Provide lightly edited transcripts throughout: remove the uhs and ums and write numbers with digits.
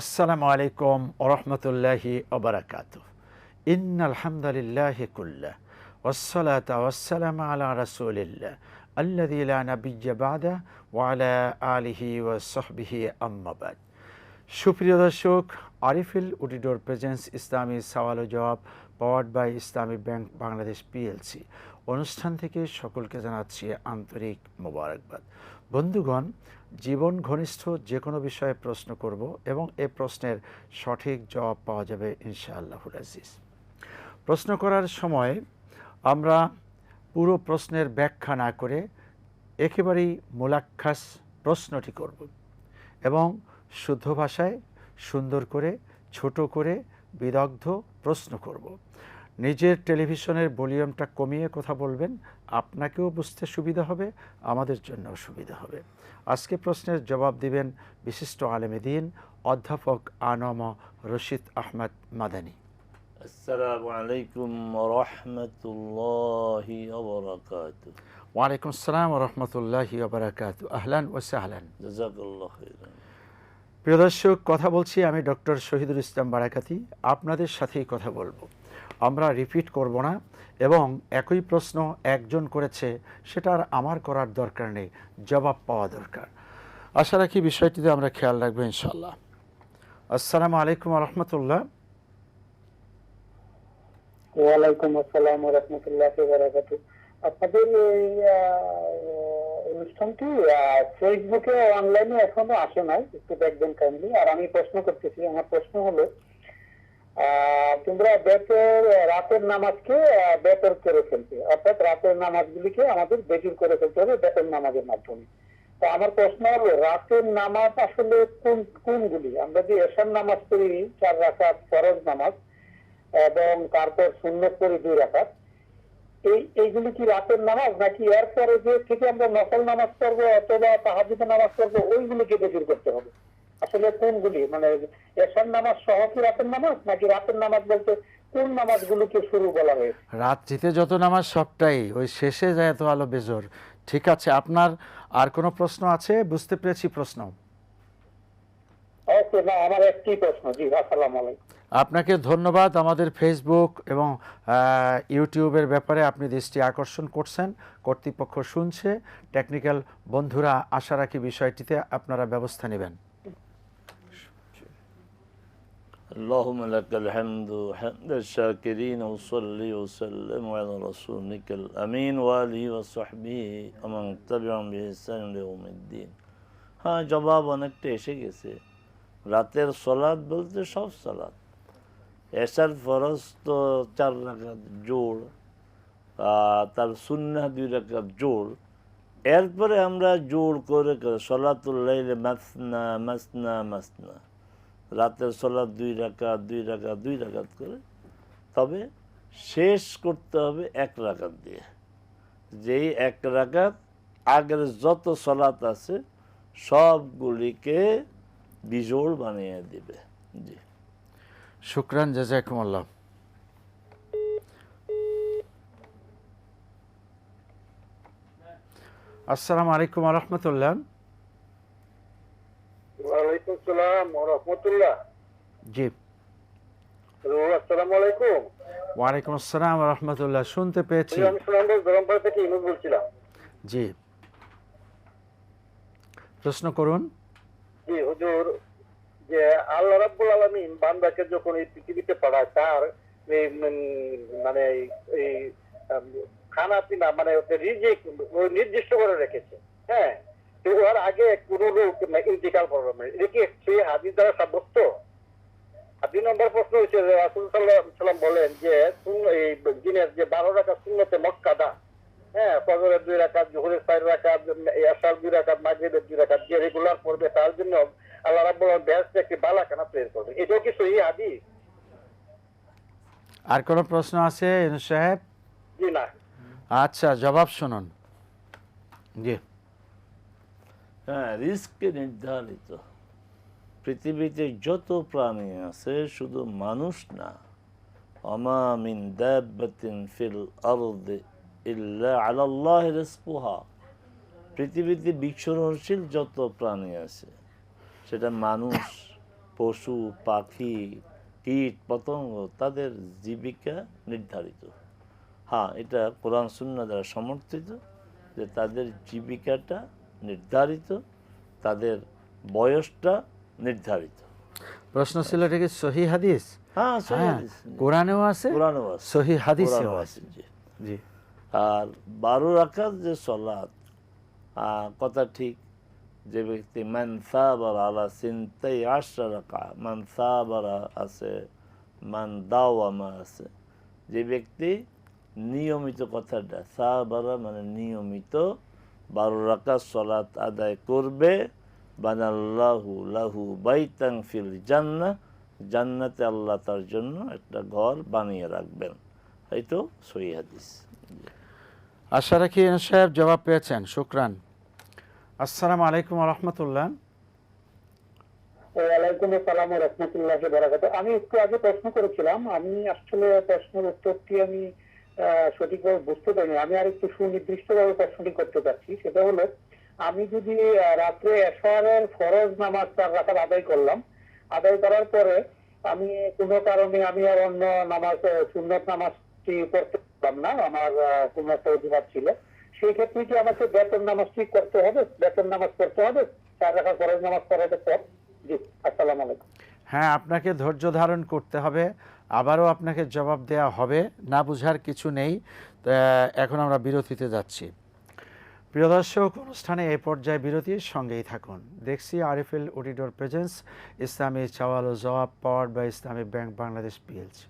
আসসালামু আলাইকুম ওরহমতুল্লাহি ওবারাকাতুহ। ইন্নাল হামদুলিল্লাহি কুল্লাহ ওয়াসসালাতু ওয়াসসালামু আলা রাসূলিল্লাহ আল্লাযী লা নাবিয়্যা বা'দা ওয়া আলা আলিহি ওয়া সাহবিহি আম্মা বাদ। সুপ্রিয় দর্শক, আরিফিল উডিডোর প্রেজেন্স ইসলামী সওয়াল ও জবাব powered by Islami bank Bangladesh PLC অনুষ্ঠান থেকে সকলকে জানাচ্ছি আন্তরিক মোবারকবাদ। বন্ধুগণ, জীবন ঘনিষ্ঠ যে কোনো বিষয়ে প্রশ্ন করব এবং এ প্রশ্নের সঠিক জবাব পাওয়া যাবে ইনশাআল্লাহুল আজিজ। প্রশ্ন করার সময় আমরা পুরো প্রশ্নের ব্যাখ্যা না করে একেবারেই মোলাক্খাস প্রশ্নটি করব এবং শুদ্ধ ভাষায় সুন্দর করে ছোট করে বিদগ্ধ প্রশ্ন করব। নিজের টেলিভিশনের ভলিউমটা কমিয়ে কথা বলবেন, আপনাকেও বুঝতে সুবিধা হবে, আমাদের জন্যও সুবিধা হবে। আজকে প্রশ্নের জবাব দিবেন বিশিষ্ট আলেমে দ্বীন অধ্যাপক আনম রশিদ আহমদ মাদানী। আসসালামু আলাইকুম ওয়া রাহমাতুল্লাহি ওয়া বারাকাতুহু। ওয়ালাইকুম আসসালাম ওয়া রাহমাতুল্লাহি ওয়া বারাকাতুহু। আহলান ওয়া সাহলান। জাযাকাল্লাহু খাইরান। প্রিয় দর্শক, কথা বলছি আমি ডক্টর শহীদুল ইসলাম বারাকাতি। আপনাদের সাথেই কথা বলবো, আমরা রিপিট করব না এবং একই প্রশ্ন একজন করেছে সেটা আর আমার করার দরকার নেই, জবাব পাওয়া দরকার। আশা রাখি বিষয়টিতে আমরা খেয়াল রাখবো ইনশাআল্লাহ। আসসালামু আলাইকুম ওয়া রাহমাতুল্লাহ। ওয়ালাইকুম আসসালাম ওয়া রাহমাতুল্লাহি ওয়া বারাকাতুহু। আপনাদের এই অনুষ্ঠানটি ফেসবুকে অনলাইনে এখনো আসে নাই, একটু দেখবেন কাইন্ডলি। আর আমি প্রশ্ন করতেছি, আমার প্রশ্ন হলো তোমরা রাতের নামাজকে বেতর করে ফেলতে, অর্থাৎ রাতের নামাজগুলিকে আমাদের বেজুর করে ফেলতে হবে বেতর নামাজের মাধ্যমে। তো আমার প্রশ্ন হলো, রাতের নামাজ আসলে কোনগুলি? আমরা যে এশার নামাজ পড়ি 4 রাকাত ফরজ নামাজ এবং তারপর সুন্নত পড়ি 2 রাকাত, এইগুলি কি রাতের নামাজ, নাকি এরপরে যে থেকে আমরা নফল নামাজ পড়বো অথবা তাহাজ্জুদের নামাজ পড়বো ওইগুলিকে বেজুর করতে হবে? আসলে কোনগুলি, মানে এশার নামাজ সহ কি রাতের নামাজ, নাকি রাতের নামাজ বলতে কোন নামাজগুলোকে শুরু বলা হয়েছে? রাত্রিতে যত নামাজ সবটাই, ওই শেষে যায় তো আলো বেজর। ঠিক আছে, আপনার আর কোনো প্রশ্ন আছে? বুঝতে পেরেছি প্রশ্ন। ওকে, না আমার একটি প্রশ্ন। জি, আসসালামু আলাইকুম। আপনাকে ধন্যবাদ। আমাদের ফেসবুক এবং ইউটিউবের ব্যাপারে আপনি দৃষ্টি আকর্ষণ করছেন, কর্তৃপক্ষ শুনছে, টেকনিক্যাল বন্ধুরা আশা রাখি বিষয়টিতে আপনারা ব্যবস্থা নেবেন। اللهم لك الحمد حمد الشاكرين وصلي وسلم على رسولك الأمين وآله وصحبه ومن تبعهم بإحسان إلى يوم الدين। হ্যাঁ, জবাব অনেকটা এসে গেছে। রাতের সালাত বলতে সব সালাত, এশার ফরজ তো 4 রাকাত জোড়, তার সুন্নাহ 2 রাকাত জোড়, এরপরে আমরা জোড় করে সলাতুল লাইল মাসনা মাসনা মাসনা, রাতের সালাত 2 রাকাত 2 রাকাত 2 রাকাত করে, তবে শেষ করতে হবে 1 রাকাত দিয়ে। যেই 1 রাকাত আগের যত সালাত আছে সবগুলিকে বিজোড় বানিয়ে দিবে। জি, শুকরান, জাযাকুমুল্লাহ। আসসালামু আলাইকুম ওয়া রাহমাতুল্লাহ। ওয়ালাইকুম আসসালাম ওয়া রাহমাতুল্লাহ। জি, আসসালামু আলাইকুম। ওয়ালাইকুম আসসালাম ওয়া রাহমাতুল্লাহ। শুনতে পেয়েছি। আমি সুনামগঞ্জ গরমপাড়া থেকে ইমুল বলছিলাম। জি, প্রশ্ন করুন। জি হুজুর, যে আল্লাহ রাব্বুল আলামিন বান্দাকে যখন এই পৃথিবীতে পাঠায়, তার মানে এই খানা পিনা মানে রিজিক ওই নির্দিষ্ট করে রেখেছে। হ্যাঁ, তো ওর আগে কোন লোক ইন্তিকাল করবে, এটা কি সেই হাদিস দ্বারা সাব্যস্ত? আর 2 নম্বর প্রশ্ন হচ্ছে, রাসূল সাল্লাল্লাহু আলাইহি ওয়াসাল্লাম বলেন যে এই দিনের যে 12 রাকাত সুন্নতে মুআক্কাদা, হ্যাঁ, ফজরের 2 রাকাত, জোহরের 4 রাকাত, এশার 2 রাকাত, মাগরিবের 2 রাকাত যে রেগুলার পড়বে তার জন্য আল্লাহ রাব্বুল আলামিন বেহেশতে একটি বালাখানা তৈরি করবে। এটাও কি সহিহ হাদিস? আর কোনো প্রশ্ন আছে ইউনূস সাহেব? জি না। আচ্ছা, জবাব শুনুন। জি, হ্যাঁ, রিস্কে নির্ধারিত। পৃথিবীতে যত প্রাণী আছে, শুধু মানুষ না, ওমা মিন দাব্বাতিন ফিল আরদি ইল্লা আলাল্লাহি রিজকুহা, পৃথিবীতে বিচরণশীল যত প্রাণী আছে, সেটা মানুষ, পশু পাখি কীট পতঙ্গ তাদের জীবিকা নির্ধারিত। হ্যাঁ, এটা কোরআন সুন্নাহ দ্বারা সমর্থিত যে তাদের জীবিকাটা নির্ধারিত, তাদের বয়সটা নির্ধারিত। প্রশ্ন ছিল এটা কি সহি হাদিস? হ্যাঁ, সহি হ্যাঁ, হাদিস। কোরআনেও আছে, কোরআনেও আছে, সহি হাদিসেও কোরআনেও আছে। আছে, জি। জি। আর 12 রাকাত যে সলাত, কথা ঠিক, যে ব্যক্তি মান সাবারা আলা সিনতাই আশরা রাকা, মান সাবারা আছে, মান দাওয়ামা আছে, যে ব্যক্তি নিয়মিত, কথাটা সাবারা মানে নিয়মিত 12 রাকাত সলাত আদায় করবে, বানাল্লাহু লাহু বাইতান ফিল জান্নাহ, জান্নাতে আল্লাহ তার জন্য একটা ঘর বানিয়ে রাখবেন। এই তো সহিহ হাদিস। আশা রাখি ইউনূস সাহেব জবাব পেয়েছেন, শুকরান। আসসালামু আলাইকুম ওয়া রাহমাতুল্লাহ। ওয়ালাইকুম আসসালাম ওয়া রাহমাতুল্লাহি ওয়া বারাকাতুহু। আমি একটু আগে প্রশ্ন করেছিলাম, আমি আসলে প্রশ্নের উত্তরটি আমি সঠিকভাবে বুঝতে পারিনি। আমি আর একটু সুনির্দিষ্টভাবে প্রশ্নটি করতে চাচ্ছি। সেটা হলো, আমি যদি রাত্রে এশারের ফরজ নামাজ 4 রাকাত আদায় করলাম, আদায় করার পরে আমি কোনো কারণে আমি আর অন্য নামাজ সুন্নত নামাজটি পড়তে পারলাম না, আমার কোনো একটা অজুহাত ছিল, সেই ক্ষেত্রে কি আমাকে বেতন নামাজটি করতে হবে, বেতন নামাজ পড়তে হবে 4 রাকাত ফরজ নামাজ পড়ার পর? জি, আসসালামু আলাইকুম। হ্যাঁ, আপনাকে ধৈর্য ধারণ করতে হবে, আবারও আপনাকে জবাব দেওয়া হবে, না বুঝার কিছু নেই। এখন আমরা বিরতিতে যাচ্ছি। প্রিয় দর্শক, অনুষ্ঠানে এই পর্যায়ে বিরতির সঙ্গেই থাকুন। দেখছি আরএফএল অডিটর প্রেজেন্স ইসলামী সওয়াল ও জবাব, powered by Islami bank Bangladesh PLC.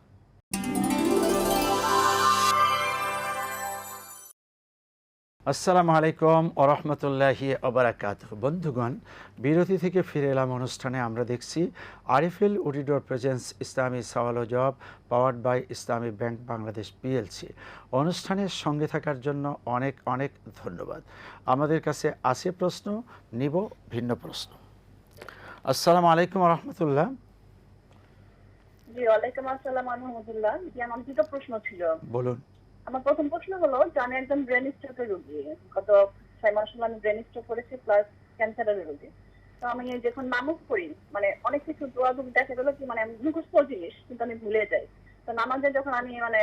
আসসালামু আলাইকুম ওয়া রাহমাতুল্লাহি ওয়া বারাকাতুহু। বন্ধুগণ, বিরতি থেকে ফিরে এলাম অনুষ্ঠানে। আমরা দেখছি আরএফএল অডিটর প্রেজেন্স ইসলামী সওয়াল ও জবাব, powered by Islami bank Bangladesh PLC. অনুষ্ঠানের সঙ্গে থাকার জন্য অনেক অনেক ধন্যবাদ। আমাদের কাছে আছে প্রশ্ন, নিব ভিন্ন প্রশ্ন। আসসালামু আলাইকুম ওয়া রাহমাতুল্লাহ। জি, ওয়ালাইকুম আসসালাম ওয়া রাহমাতুল্লাহ। জি, আমার দুটো প্রশ্ন ছিল। বলুন। আমার প্রথম প্রশ্ন হলো যে আমি একজন ব্রেন স্ট্রোকের রোগী, গত 6 মাস হলো আমি ব্রেন স্ট্রোক করেছি, প্লাস ক্যান্সারের রোগী। তো আমি যখন নামাজ পড়ি, মানে অনেক কিছু দোয়া দুঃখ দেখা গেলো কি, মানে মুখস্থ জিনিস কিন্তু আমি ভুলে যাই। তো নামাজে যখন আমি মানে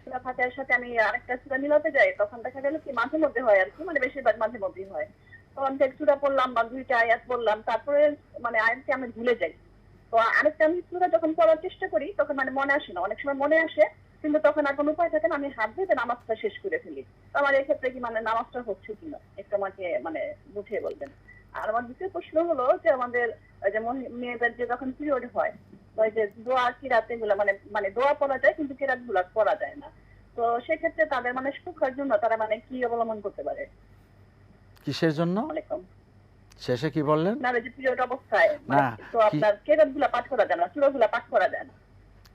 সূরা ফাতিহার সাথে আমি আরেকটা সূরা মিলাতে যাই, তখন দেখা গেল কি মাঝে মধ্যে হয় আর কি, মানে বেশিরভাগ মাঝে মধ্যেই হয়। তো আমি এক সূরা পড়লাম বা 2টা আয়াত পড়লাম, তারপরে মানে আয়াতটি আমি ভুলে যাই। তো আরেকটা আমি সূরা যখন পড়ার চেষ্টা করি তখন মানে মনে আসে না, অনেক সময় মনে আসে কিন্তু তখন আর কোনো উপায় থাকে না, আমি হাত ধরে নামাজটা শেষ করে ফেলি। তো আমার এক্ষেত্রে কি মানে নামাজটা হচ্ছে কিনা একটু আমাকে মানে বুঝিয়ে বলবেন। আর আমার দ্বিতীয় প্রশ্ন হলো যে আমাদের যে মেয়েদের যে যখন পিরিয়ড হয়, ওই যে দোয়া কিরাতে গুলা মানে মানে দোয়া পড়া যায় কিন্তু কিরাত গুলা পড়া যায় না, তো সেক্ষেত্রে তাদের মানে সুখার জন্য তারা মানে কি অবলম্বন করতে পারে? কিসের জন্য? ওয়ালাইকুম। শেষে কি বললেন? না, যে পিরিয়ড অবস্থায় না, তো আপনার কিরাত গুলা পাঠ করা যায় না, সূরা গুলা পাঠ করা যায় না,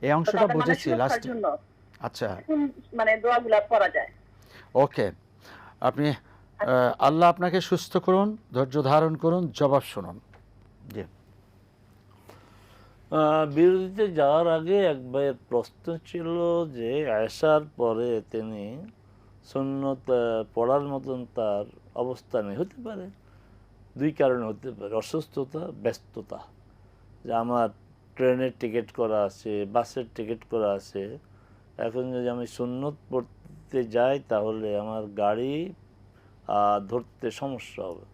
এই অংশটা বুঝেছি লাস্টে। আচ্ছা, মানে দোয়াগুলা পড়া যায়। ওকে, আপনি আল্লাহ আপনাকে সুস্থ করুন, ধৈর্য ধারণ করুন, জবাব শুনুন। জি। বিরতিতে যাওয়ার আগে এক ভাইয়ের প্রশ্ন ছিল যে আয়েশার পরে তিনি সুন্নত পড়ার মতন তার অবস্থা নেই, হতে পারে 2 কারণে হতে পারে। অসুস্থতা, ব্যস্ততা, যে আমার ট্রেনের টিকিট করা আছে, বাসের টিকিট করা আছে, এখন যদি আমি সুন্নত পড়তে যাই তাহলে আমার গাড়ি ধরতে সমস্যা হবে।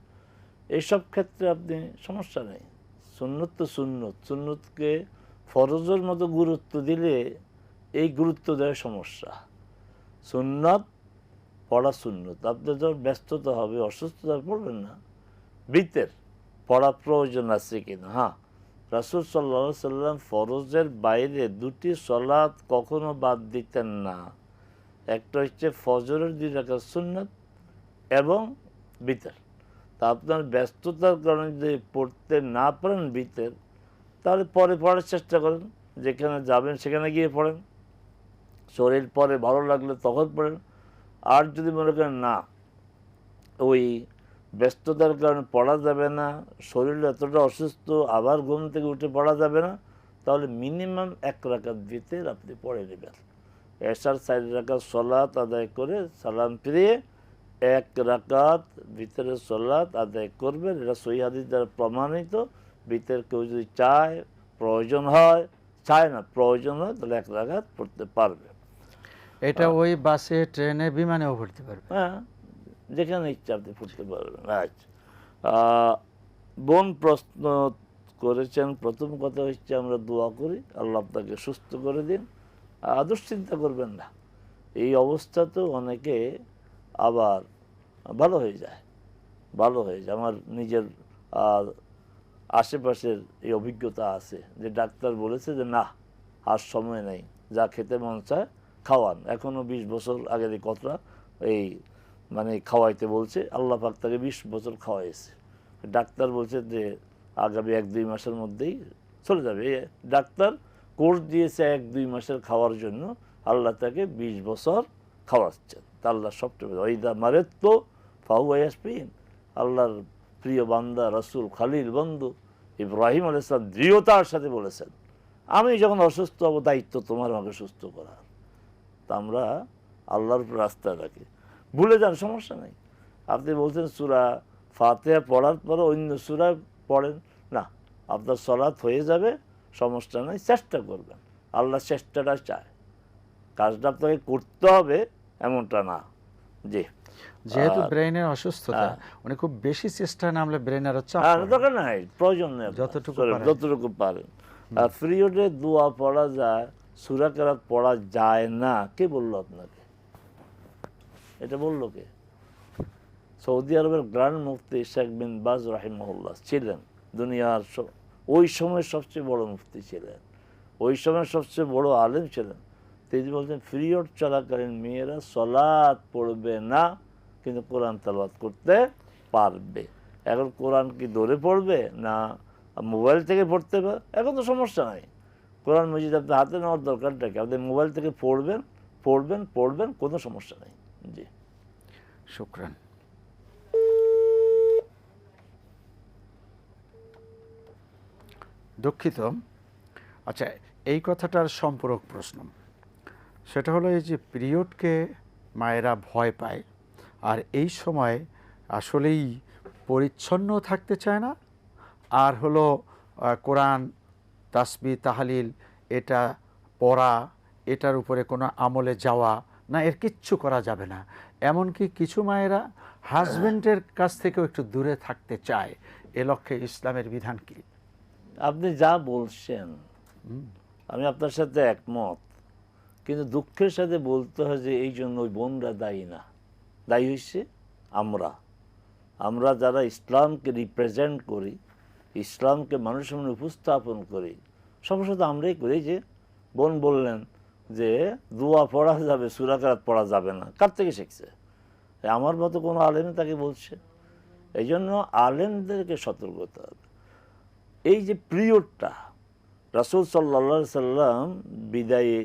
এইসব ক্ষেত্রে আপনি সমস্যা নেই, সুন্নত তো সুন্নত, সুন্নতকে ফরজের মতো গুরুত্ব দিলে এই গুরুত্ব দেওয়ার সমস্যা। সুন্নত পড়া সুন্নত, আপনার যখন ব্যস্ততা হবে, অসুস্থতা পড়বেন না। ভিতের পড়া প্রয়োজন আছে কিনা? হ্যাঁ, রাসূল সাল্লাল্লাহু আলাইহি সাল্লাম ফরজের বাইরে 2টি সলাত কখনো বাদ দিতেন না। একটা হচ্ছে ফজরের 2 রাকাত সুন্নত এবং ভিতর। তা আপনার ব্যস্ততার কারণে যদি পড়তে না পারেন ভিতর, তাহলে পরে পড়ার চেষ্টা করেন, যেখানে যাবেন সেখানে গিয়ে পড়েন, শরীর পরে ভালো লাগলে তখন পড়েন। আর যদি মনে করেন না, ওই ব্যস্ততার কারণে পড়া যাবে না, শরীর এতটা অসুস্থ, আবার ঘুম থেকে উঠে পড়া যাবে না, তাহলে মিনিমাম 1 রাকাত ভিতর আপনি পড়ে নেবেন। এশার 4 রাকাত সলাত আদায় করে সালাম ফিরিয়ে 1 রাকাত ভিতরের সলাত আদায় করবেন। এটা সহিহ হাদিস দ্বারা প্রমাণিত। ভিতর কেউ যদি চায় প্রয়োজন হয়, চায় না, প্রয়োজন হয় তাহলে 1 রাকাত পড়তে পারবে। এটা ওই বাসে, ট্রেনে, বিমানেও পড়তে পারবে। হ্যাঁ, যেখানে ইচ্ছা আপনি পড়তে পারবেন। আচ্ছা, বোন প্রশ্ন করেছেন, প্রথম কথা হচ্ছে আমরা দোয়া করি আল্লাহ আপনাকে সুস্থ করে দিন। দুশ্চিন্তা করবেন না, এই অবস্থাতেও অনেকে আবার ভালো হয়ে যায়, ভালো হয়ে যায়। আমার নিজের আশেপাশের এই অভিজ্ঞতা আছে যে ডাক্তার বলেছে যে না, আর সময় নেই, যা খেতে মন চায় খাওয়ান। এখনও 20 বছর আগের এই কথা, এই মানে খাওয়াইতে বলছে, আল্লাহ পাক তাকে 20 বছর খাওয়াইছে। ডাক্তার বলছে যে আগামী 1-2 মাসের মধ্যেই চলে যাবে। ডাক্তার কোর্স দিয়েছে 1-2 মাসের খাওয়ার জন্য, আল্লাহ তাকে 20 বছর খাওয়াচ্ছেন। তা আল্লাহ সবচেয়ে ওইদা মারেত তো ফাহুয়াসপিন। আল্লাহর প্রিয় বান্দা রাসূল খালিল বন্ধু ইব্রাহিম আলাইহিস সালাম দৃঢ়তার সাথে বলেছেন, আমি যখন অসুস্থ হব দায়িত্ব তোমার আমাকে সুস্থ করার। তা আমরা আল্লাহর উপর আস্থা রাখি, ভুলে যান সমস্যা নেই। আপনি বলছেন সূরা ফাতিহা পড়ার পরে অন্য সূরা পড়েন না, আপনার সালাত হয়ে যাবে, সমস্যা নেই। চেষ্টা করবেন, আল্লাহ চেষ্টাটা চায়, কাজটা আপনাকে করতে হবে এমনটা না। জি, যেহেতু ব্রেনের অসুস্থতা, উনি খুব বেশি চেষ্টা নামলে ব্রেনের চাপ পড়ে। দরকার নাই, প্রয়োজন নেই, যতটুকু পারেন। পিরিয়ডে দোয়া পড়া যায়, সূরা কেরাত পড়া যায় না, কে বললো আপনাকে? এটা বললো কে? সৌদি আরবের গ্র্যান্ড মুফতি শেখ বিন বাজ রাহিমাহুল্লাহ ছিলেন দুনিয়ার ওই সময় সবচেয়ে বড় মুফতি ছিলেন, ওই সময় সবচেয়ে বড় আলেম ছিলেন। তিনি বলছেন পিরিয়ড চলাকালীন মেয়েরা সালাত পড়বে না, কিন্তু কোরআন তেলাওয়াত করতে পারবে। এখন কোরআন কি দৌড়ে পড়বে না মোবাইল থেকে পড়তে পারে? এখন তো সমস্যা নাই, কোরআন মজিদ আপনি হাতে নেওয়ার দরকারটা কি? আপনি মোবাইল থেকে পড়বেন পড়বেন পড়বেন, কোনো সমস্যা নেই। জি, শুকরান। দুঃখিত। আচ্ছা, এই কথাটার সম্পূরক প্রশ্ন, সেটা হলো এই যে পিরিয়ডকে মায়েরা ভয় পায়, আর এই সময় আসলেই পরিচ্ছন্ন থাকতে চায় না, আর হলো কোরআন, তাসবিহ, তাহলিল এটা পড়া, এটার উপরে কোনো আমলে যাওয়া না, এর কিচ্ছু করা যাবে না। এমনকি কিছু মায়েরা হাজবেন্ডের কাছ থেকেও একটু দূরে থাকতে চায়। এ লক্ষ্যে ইসলামের বিধান কি? আপনি যা বলছেন আমি আপনার সাথে একমত, কিন্তু দুঃখের সাথে বলতে হয় যে এই জন্য ওই বোনরা দায়ী না, দায়ী হচ্ছে আমরা যারা ইসলামকে রিপ্রেজেন্ট করি, ইসলামকে মানুষের সামনে উপস্থাপন করি, সমস্যা তো আমরাই করি। যে বোন বললেন যে দোয়া পড়া যাবে, সূরা কেরাত পড়া যাবে না, কার থেকে শিখছে? আমার মতো কোনো আলেমে তাকে বলছে? এই জন্য আলেমদেরকে সতর্ক হতে হবে। এই যে পিরিয়ডটা, রাসূল সাল্লাল্লাহু আলাইহি সাল্লাম বিদায়ী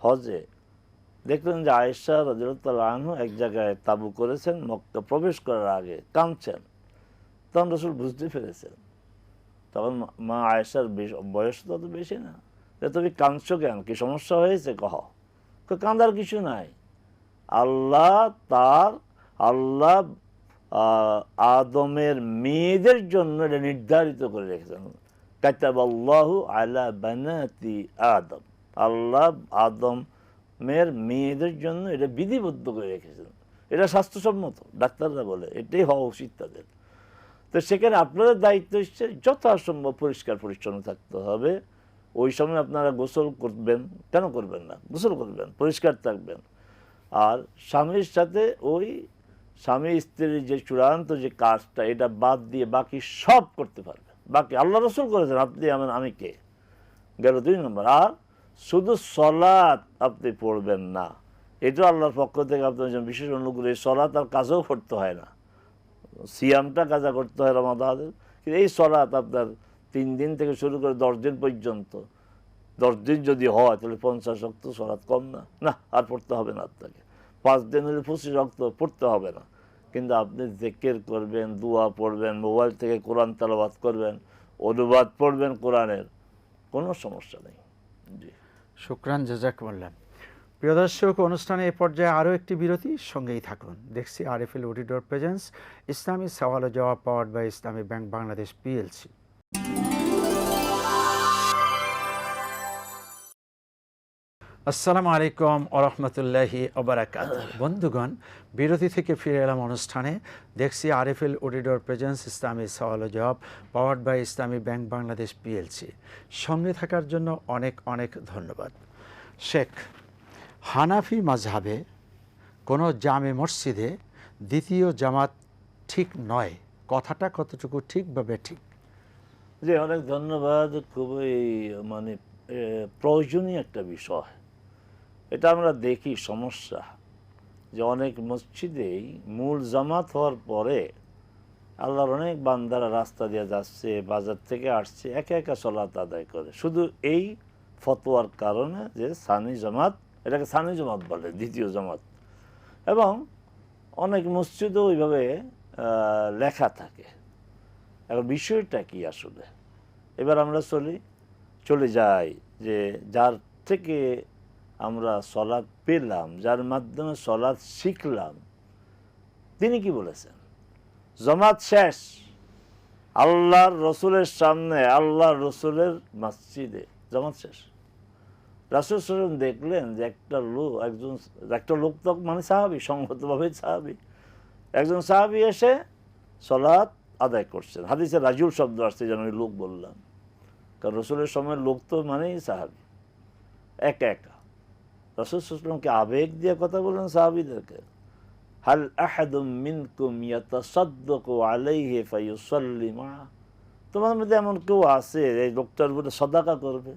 হজে দেখলেন যে আয়েশা রাদিয়াল্লাহু আনহা এক জায়গায় তাবু করেছেন, মক্কা প্রবেশ করার আগে কাঁদছেন। তখন রাসূল বুঝতে পেরেছেন, তখন মা আয়েশার বয়স তো অত বেশি না, তুমি কাঁদছো কেন, কি সমস্যা হয়েছে কহ? কাঁদার কিছু নাই, আল্লাহ আদমের মেয়েদের জন্য এটা নির্ধারিত করে রেখেছেন। কাতাবাল্লাহু আলা বানাতি আদম, আল্লাহ আদমের মেয়েদের জন্য এটা বিধিবদ্ধ করে রেখেছেন। এটা স্বাস্থ্যসম্মত, ডাক্তাররা বলে এটাই হওয়া উচিত তাদের। তো সেখানে আপনাদের দায়িত্ব হচ্ছে যথাসম্ভব পরিষ্কার পরিচ্ছন্ন থাকতে হবে। ওই সময় আপনারা গোসল করবেন, কেন করবেন না? গোসল করবেন, পরিষ্কার থাকবেন। আর স্বামীর সাথে ওই স্বামী স্ত্রীর যে চূড়ান্ত যে কাজটা, এটা বাদ দিয়ে বাকি সব করতে পারবেন। বাকি আল্লাহ রাসূল করেছেন, আপনি আমি কে? গেল 2 নম্বর। আর শুধু সালাত আপনি পড়বেন না, এটা আল্লাহর পক্ষ থেকে আপনার জন্য বিশেষ অনুগ্রহ। সালাত আর কাজও করতে হয় না, সিয়ামটা কাজা করতে হয় রমাদানের, কিন্তু এই সালাত আপনার 3 দিন থেকে শুরু করে 10 দিন পর্যন্ত, 10 দিন যদি হয় তাহলে 50 ওয়াক্ত সালাত কম না? না, আর পড়তে হবে না আপনাকে। 5 দিন হলে 25 ওয়াক্ত পড়তে হবে না, কিন্তু আপনি জিকির করবেন, দোয়া পড়বেন, মোবাইল থেকে কোরআন তেলাওয়াত করবেন, অনুবাদ পড়বেন কোরআনের, কোনো সমস্যা নেই। জি, শুকরান, জাযাকুমুল্লাহ। প্রিয় দর্শক, অনুষ্ঠানে এ পর্যায়ে আরও একটি বিরতি, সঙ্গেই থাকুন। দেখছি আরএফএল অডিটর প্রেজেন্স ইসলামী সওয়াল ও জবাব, powered by Islami bank Bangladesh PLC. আসসালামু আলাইকুম ওরহমতুল্লাহি ওবারাকাত। বন্ধুগণ, বিরতি থেকে ফিরে এলাম অনুষ্ঠানে। দেখছি আরএফএল অডিটর প্রেজেন্স ইসলামী সওয়াল ও জবাব, powered by Islami bank Bangladesh PLC. সঙ্গে থাকার জন্য অনেক অনেক ধন্যবাদ। শেখ, হানাফি মাযহাবে কোনো জামে মসজিদে দ্বিতীয় জামাত ঠিক নয়, কথাটা কতটুকু ঠিক বা বেঠিক? জি, অনেক ধন্যবাদ। খুবই মানে প্রয়োজনীয় একটা বিষয়। এটা আমরা দেখি সমস্যা যে অনেক মসজিদেই মূল জামাত হওয়ার পরে আল্লাহর অনেক বান্দারা রাস্তা দিয়ে যাচ্ছে, বাজার থেকে আসছে, একা একা সলাত আদায় করে, শুধু এই ফতোয়ার কারণে যে সানি জামাত, এটাকে সানি জামাত বলে, দ্বিতীয় জামাত। এবং অনেক মসজিদও ওইভাবে লেখা থাকে। এখন বিষয়টা কি আসলে? এবার আমরা চলে যাই যে যার থেকে আমরা সলাৎ পেলাম, যার মাধ্যমে সলাৎ শিখলাম, তিনি কি বলেছেন? জামাত শেষ, আল্লাহর রসুলের সামনে, আল্লাহর রসুলের মসজিদে জামাত শেষ। রাসূল সাল্লাল্লাহু আলাইহি ওয়াসাল্লাম দেখলেন যে একটা লোক তো মানে সাহাবী, সংগতভাবে সাহাবী, একজন সাহাবী এসে সলাৎ আদায় করছেন। হাদিসে রাজুল শব্দ আসছে, যেন ওই লোক বললাম, কারণ রসুলের সময় লোক তো মানেই সাহাবী, একা একা। রাসূল সাল্লাল্লাহু আলাইহি ওয়াসাল্লাম কি আবেগ দিয়ে কথা বললেন সাহাবীদেরকে? হাল আহাদুম মিনকুম ইয়াতাসাদ্দাকু আলাইহি ফায়ুসাল্লি মাআ, তোমার মধ্যে এমন কেউ আছে এই লোকটার উপরে সাদাকা করবে?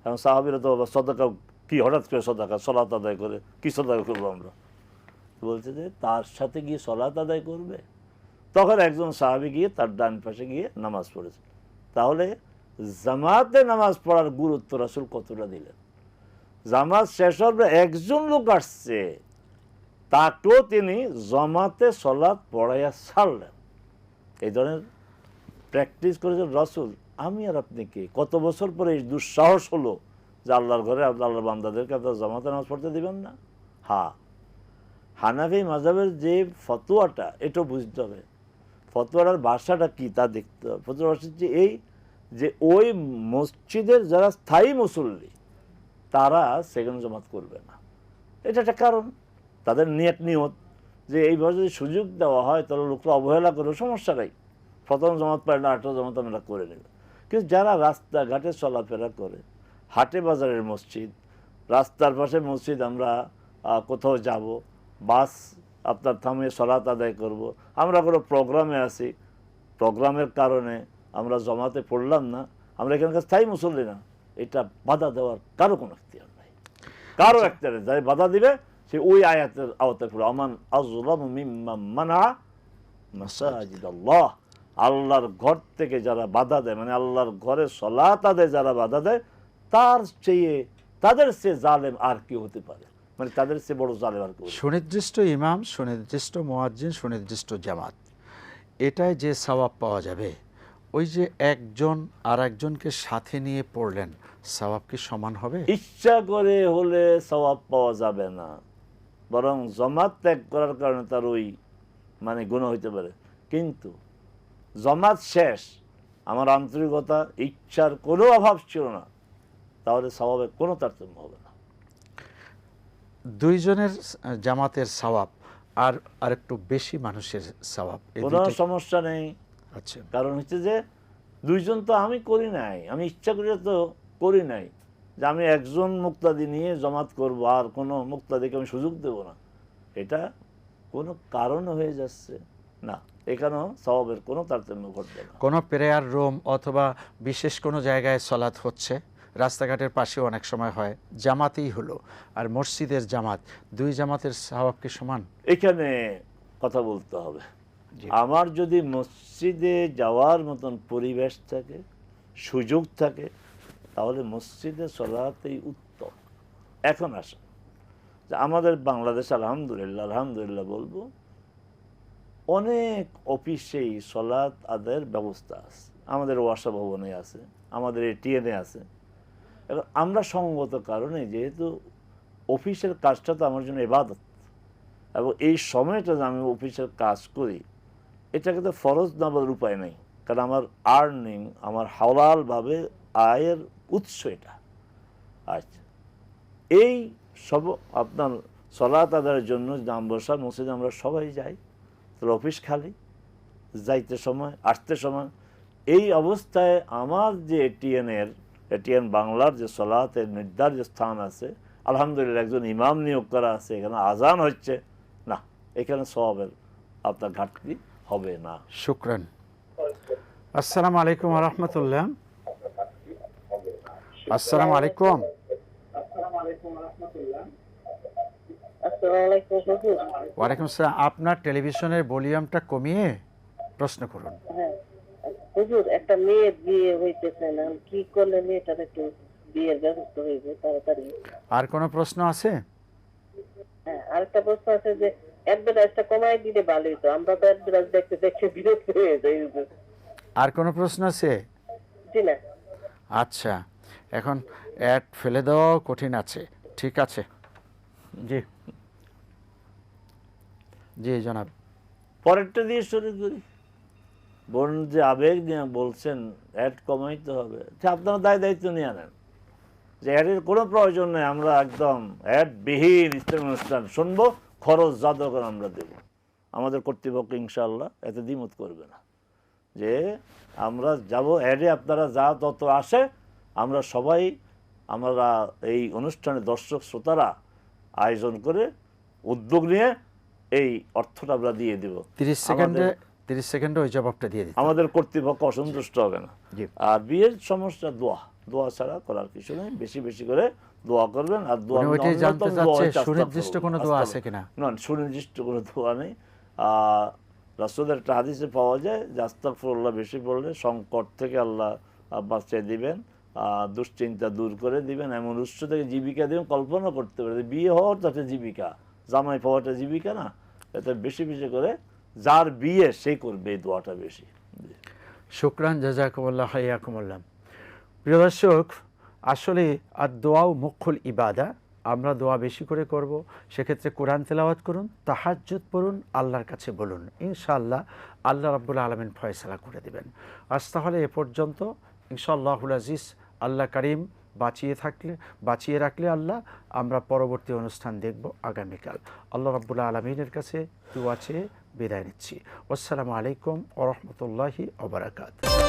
এখন সাহাবীরা তো সাদাকা কি, হঠাৎ করে সাদাকা, সলাত আদায় করে কি সাদাকা করবো আমরা? বলছে যে তার সাথে গিয়ে সলাত আদায় করবে। তখন একজন সাহাবী গিয়ে তার ডান পাশে গিয়ে নামাজ পড়েছে। তাহলে জামাতে নামাজ পড়ার গুরুত্ব রাসূল কতটা দিলেন? জামাত শেষ হবে, একজন লোক আসছে, তাকেও তিনি জামাতে সলাত পড়াইয়া ছাড়লেন। এই ধরনের প্র্যাকটিস করেছেন রাসূল। আমি আর আপনি কি কত বছর পরে এই দুঃসাহস হলো যে আল্লাহর ঘরে আল্লাহর বান্দাদেরকে আপনার জামাতে নামাজ পড়তে দিবেন না? হ্যাঁ, হানাফি মাযহাবের যে ফতোয়াটা, এটা বুঝতে হবে। ফতোয়ার ভাষাটা কি তা দেখতে হবে। ফতোয়ার ভাষা হচ্ছে এই যে ওই মসজিদের যারা স্থায়ী মুসল্লি, তারা সেকেন্ড জামাত করবে না। এটা একটা কারণ, তাদের নিয়ত যে এইভাবে যদি সুযোগ দেওয়া হয় তাহলে লোকরা অবহেলা করে, সমস্যা নেই, প্রথম জামাত পারে না, 8 জামাত আমরা করে নেব। কিন্তু যারা রাস্তাঘাটে চলাফেরা করে, হাটে বাজারের মসজিদ, রাস্তার পাশে মসজিদ, আমরা কোথাও যাব, বাস আপনার থামিয়ে সলাত আদায় করব, আমরা কোনো প্রোগ্রামে আছি, প্রোগ্রামের কারণে আমরা জমাতে পড়লাম না, আমরা এখানকার স্থায়ী মুসল্লি না, এটা বাধা দেওয়ার কারো কোনো এখতিয়ার নাই। কারো এখতিয়ার নেই। যাই বাধা দিবে সে ওই আয়াতের আওতায় পড়ে, আমান আযলামু মিম্মান মানা মাসাজিদাল্লাহ, আল্লাহর ঘর থেকে যারা বাধা দেয়, মানে আল্লাহর ঘরে সলাত আদায় যারা বাধা দেয়, তাদের চেয়ে জালেম আর কি হতে পারে? মানে তাদের চেয়ে বড় জালেম আর কি? সুনির্দিষ্ট ইমাম, সুনির্দিষ্ট মুয়াজ্জিন, সুনির্দিষ্ট জামাত, এটাই যে সওয়াব পাওয়া যাবে। ওই যে একজন আর একজনকে সাথে নিয়ে পড়লেন, সওয়াব কি সমান হবে? ইচ্ছা করে হলে সওয়াব পাওয়া যাবে না, বরং জামাত ত্যাগ করার কারণে তার ওই মানে গুনাহ হইতে পারে। কিন্তু জামাত শেষ, আমার আন্তরিকতা, ইচ্ছার কোনো অভাব ছিল না, তাহলে সওয়াবে কোনো তারতম্য হবে না। দুইজনের জামাতের সওয়াব আর আরেকটু বেশি মানুষের সওয়াব, কোনো সমস্যা নেই। আচ্ছা, কারণ হচ্ছে যে দুইজন তো আমি করি নাই, আমি ইচ্ছা করে তো করি নাই যে আমি একজন মুক্তাদি নিয়ে জামাত করব আর কোনো মুক্তাদিকে আমি সুযোগ দেব না, এটা কোনো কারণ হয়ে যাচ্ছে না, এখানেও সওয়াবের কোনো তারতম্য ঘটবে না। কোনো প্রেয়ার রুম অথবা বিশেষ কোনো জায়গায় সলাৎ হচ্ছে, রাস্তাঘাটের পাশেও অনেক সময় হয়, জামাতেই হলো আর মসজিদের জামাত, দুই জামাতের সওয়াব কি সমান? এখানে কথা বলতে হবে। আমার যদি মসজিদে যাওয়ার মতন পরিবেশ থাকে, সুযোগ থাকে, তাহলে মসজিদে সলাতেই উত্তম। এখন আসেন যে আমাদের বাংলাদেশ আলহামদুলিল্লাহ বলবো, অনেক অফিসেই সলাত আদায়ের ব্যবস্থা আছে, আমাদের ওয়াসা ভবনে আছে, আমাদের এটিএনে আছে। এখন আমরা সঙ্গত কারণে, যেহেতু অফিসের কাজটা তো আমার জন্য ইবাদত, এবং এই সময়টা যে আমি অফিসের কাজ করি, এটাকে তো ফরজ না বলার উপায় নেই, কারণ আমার আর্নিং, আমার হালালভাবে আয়ের উৎস এটা। আচ্ছা, এই সব আপনার সলাত আদায়ের জন্য বসা মসজিদে আমরা সবাই যাই, তাহলে অফিস খালি, যাইতে সময় আসতে সময়, এই অবস্থায় আমার যে এটিএন বাংলার যে সলাতের নির্ধারিত স্থান আছে, আলহামদুলিল্লাহ একজন ইমাম নিয়োগ করা আছে, এখানে আজান হচ্ছে না, এখানে সওয়াবের আপনার ঘাটতি হবে না। শুকরান। আসসালামু আলাইকুম ওয়া রাহমাতুল্লাহ। আসসালামু আলাইকুম। ওয়ালাইকুম আসসালাম। আপনার টেলিভিশনের ভলিউমটা কমিয়ে প্রশ্ন করুন। হ্যাঁ হুজুর, একটা মেয়ে বিয়ে হইতেছে না, কি করলে মেয়েটার একটু বিয়ের ব্যবস্থা হইবে তাড়াতাড়ি? আর কোনো প্রশ্ন আছে? হ্যাঁ, আরেকটা প্রশ্ন আছে যে অ্যাডভার্টাইজটা কমাই দিলে ভালো হইতো, আমরা তো অ্যাডভার্টাইজ দেখতে দেখতে বিরক্ত হয়ে যাই হুজুর। আর কোনো প্রশ্ন আছে? জি না। আচ্ছা, এখন অ্যাড ফেলে দেওয়া কঠিন আছে, ঠিক আছে। জি জি জনাব। পরেরটা দিয়ে শুরু করি। বোন যে আবেগ নিয়ে বলছেন অ্যাড কমাইতে হবে, আপনারা দায়িত্ব নিয়ে নেন যে অ্যাডের কোনো প্রয়োজন নেই, আমরা একদম অ্যাডবিহীন ইসলামী অনুষ্ঠান শুনবো, খরচ যা দরকার আমরা দেব। আমাদের কর্তৃপক্ষ ইনশাআল্লাহ এতে দ্বিমত করবে না যে আমরা যাব অ্যাডে, আপনারা যা তত আসে, আমরা সবাই আমরা এই অনুষ্ঠানে দর্শক শ্রোতারা আয়োজন করে উদ্যোগ নিয়ে এই অর্থটা আমরা দিয়ে দেব। 30 সেকেন্ডে ওই জবাবটা দিয়ে দিই। আমাদের কর্তৃপক্ষ অসন্তুষ্ট হবে না। আর বিয়ের সমস্যা দোয়া ছাড়া করার কিছু নেই, বেশি বেশি করে দোয়া করবেন। আর দোয়া জানতে চাচ্ছে সুনির্দিষ্ট কোনো দোয়া আছে কিনা? না, সুনির্দিষ্ট কোনো দোয়া নেই। রাসূলের একটা হাদিসে পাওয়া যায় যে আস্তাগফিরুল্লাহ বেশি পড়লে সংকট থেকে আল্লাহ বাঁচিয়ে দিবেন, দুশ্চিন্তা দূর করে দিবেন, এমন উৎস থেকে জীবিকা দিবেন। কল্পনা করতে পারে বিয়ে হওয়ার তো একটা জীবিকা, জামাই পাওয়াটা জীবিকা না, এতে বেশি বেশি করে যার বিয়ে সে করবে এই দোয়াটা বেশি। শুকরান, জাযাকুমুল্লাহ, হাইয়াকুমুল্লাহ। প্রিয় দর্শক, আসলে আর দোয়াও মুখ্যুল ইবাদা। আমরা দোয়া বেশি করে করব, সেক্ষেত্রে কোরআন তেলাওয়াত করুন, তাহাজ্জুদ পড়ুন, আল্লাহর কাছে বলুন, ইনশাআল্লাহ আল্লাহ রাব্বুল আলামিন ফয়সালা করে দেবেন। আজ তাহলে এ পর্যন্ত। ইনশাআল্লাহুল আজিজ, আল্লাহ কারীম বাঁচিয়ে রাখলে আল্লাহ, আমরা পরবর্তী অনুষ্ঠান দেখব আগামীকাল। আল্লাহ রাব্বুল আলামিনের কাছে দুআ চেয়ে বিদায় নিচ্ছি। আসসালামু আলাইকুম ওয়া রাহমাতুল্লাহি ওয়া বারাকাতুহু।